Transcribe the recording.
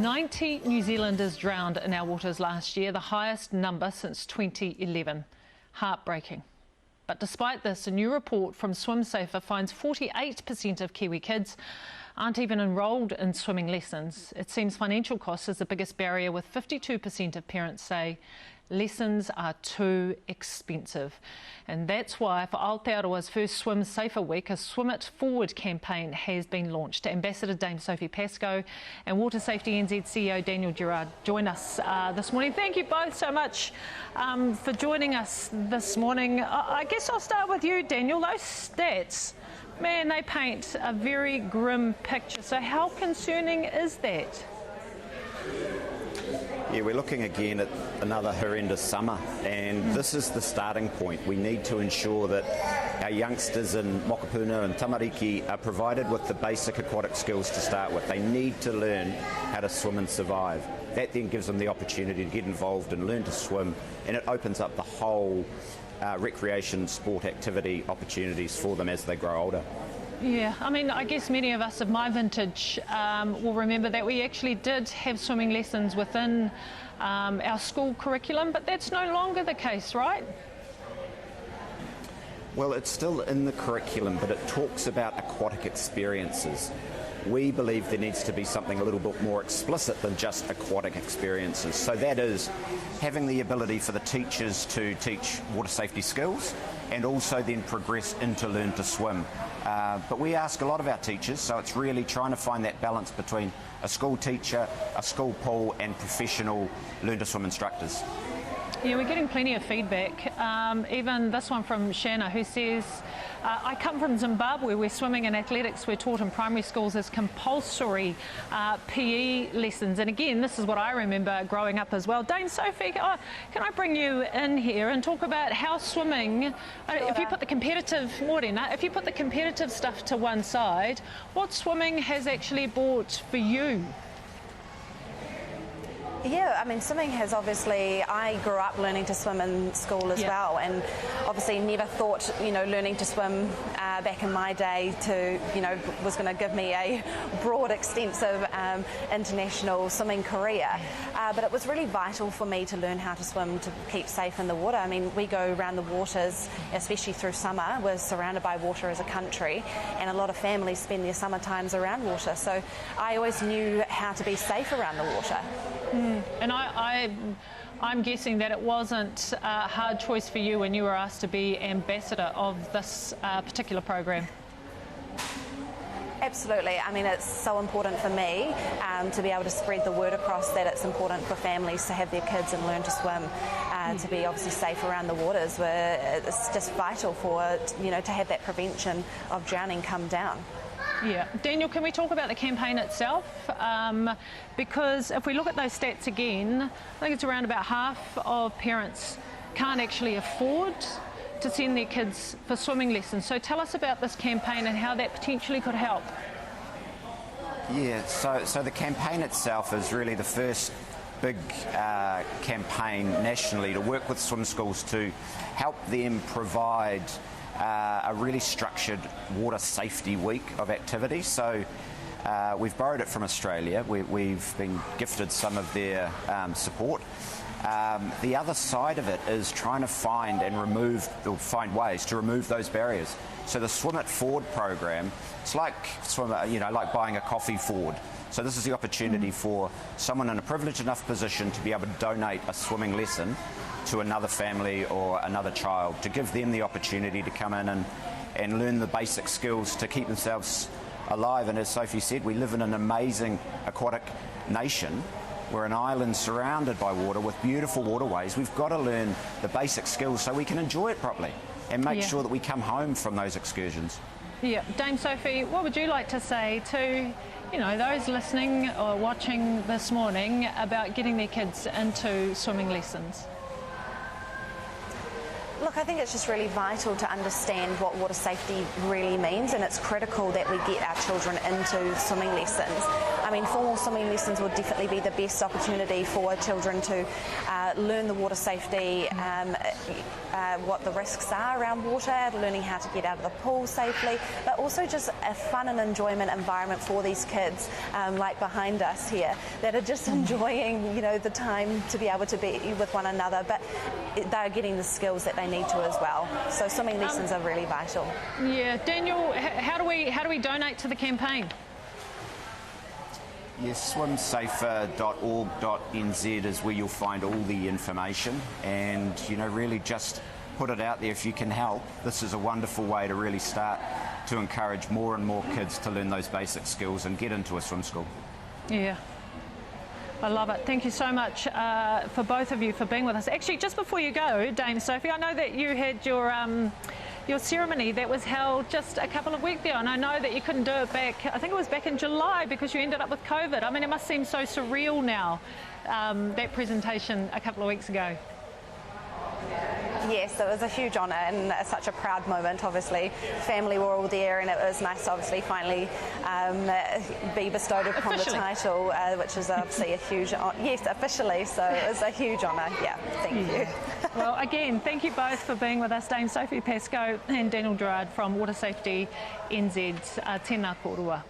90 New Zealanders drowned in our waters last year, the highest number since 2011. Heartbreaking. But despite this, a new report from SWIMSAFER finds 48% of Kiwi kids aren't even enrolled in swimming lessons. It seems financial cost is the biggest barrier, with 52% of parents say lessons are too expensive. And that's why for Aotearoa's first SWIMSAFER week, a Swim It Forward campaign has been launched. Ambassador Dame Sophie Pascoe and Water Safety NZ CEO Daniel Gerrard join us this morning. Thank you both so much for joining us this morning. I guess I'll start with you, Daniel. Those stats, man, they paint a very grim picture. So how concerning is that? Yeah, we're looking again at another horrendous summer, and this is the starting point. We need to ensure that our youngsters in Mokopuna and Tamariki are provided with the basic aquatic skills to start with. They need to learn how to swim and survive. That then gives them the opportunity to get involved and learn to swim, and it opens up the whole recreation, sport activity opportunities for them as they grow older. Yeah, I mean, I guess many of us of my vintage will remember that we actually did have swimming lessons within our school curriculum, but that's no longer the case, right? Well, it's still in the curriculum, but it talks about aquatic experiences. We believe there needs to be something a little bit more explicit than just aquatic experiences. So that is having the ability for the teachers to teach water safety skills and also then progress into learn to swim. But we ask a lot of our teachers, so it's really trying to find that balance between a school teacher, a school pool and professional learn to swim instructors. Yeah, we're getting plenty of feedback. Even this one from Shanna, who says, I come from Zimbabwe where swimming and athletics were taught in primary schools as compulsory PE lessons. And again, this is what I remember growing up as well. Dame Sophie, can I bring you in here and talk about how swimming, if you put the competitive, if you put the competitive stuff to one side, what swimming has actually brought for you? Yeah, I mean, swimming has obviously, I grew up learning to swim in school as well, and obviously never thought, learning to swim back in my day was going to give me a broad, extensive international swimming career. But it was really vital for me to learn how to swim, to keep safe in the water. I mean, we go around the waters, especially through summer. We're surrounded by water as a country, and a lot of families spend their summer times around water. So I always knew how to be safe around the water. And I'm guessing that it wasn't a hard choice for you when you were asked to be ambassador of this particular program. Absolutely. I mean, it's so important for me to be able to spread the word across that it's important for families to have their kids and learn to swim, to be obviously safe around the waters. Where it's just vital for, to have that prevention of drowning come down. Yeah. Daniel, can we talk about the campaign itself? Because if we look at those stats again, I think it's around about half of parents can't actually afford to send their kids for swimming lessons. So tell us about this campaign and how that potentially could help. Yeah, so the campaign itself is really the first big campaign nationally to work with swim schools to help them provide a really structured water safety week of activities. So we've borrowed it from Australia. We've been gifted some of their support. The other side of it is trying to find ways to remove those barriers. So the Swim It Forward program, it's like like buying a coffee forward. So this is the opportunity for someone in a privileged enough position to be able to donate a swimming lesson to another family or another child, to give them the opportunity to come in and learn the basic skills to keep themselves alive. And as Sophie said, we live in an amazing aquatic nation. We're an island surrounded by water with beautiful waterways. We've got to learn the basic skills so we can enjoy it properly and make sure that we come home from those excursions. Yeah. Dame Sophie, what would you like to say to those listening or watching this morning about getting their kids into swimming lessons? Look, I think it's just really vital to understand what water safety really means, and it's critical that we get our children into swimming lessons. I mean, formal swimming lessons would definitely be the best opportunity for children to learn the water safety, what the risks are around water, learning how to get out of the pool safely, but also just a fun and enjoyment environment for these kids, like behind us here, that are just enjoying, you know, the time to be able to be with one another, but they're getting the skills that they need to as well. So swimming lessons are really vital. Yeah, Daniel, how do we donate to the campaign? Yes, swimsafer.org.nz is where you'll find all the information, and, you know, really just put it out there if you can help. This is a wonderful way to really start to encourage more and more kids to learn those basic skills and get into a swim school. Yeah. I love it. Thank you so much for both of you for being with us. Actually, just before you go, Dame Sophie, I know that you had your ceremony that was held just a couple of weeks ago, and I know that you couldn't do it back, I think it was back in July, because you ended up with COVID. I mean, it must seem so surreal now, that presentation a couple of weeks ago. Yes, it was a huge honour and such a proud moment, obviously. Family were all there, and it was nice to obviously finally be bestowed upon the title, which is obviously a huge honour. Yes, officially, so it was a huge honour. Yeah, thank you. Well, again, thank you both for being with us, Dame Sophie Pascoe and Daniel Gerrard from Water Safety NZ's Tēnā Korua.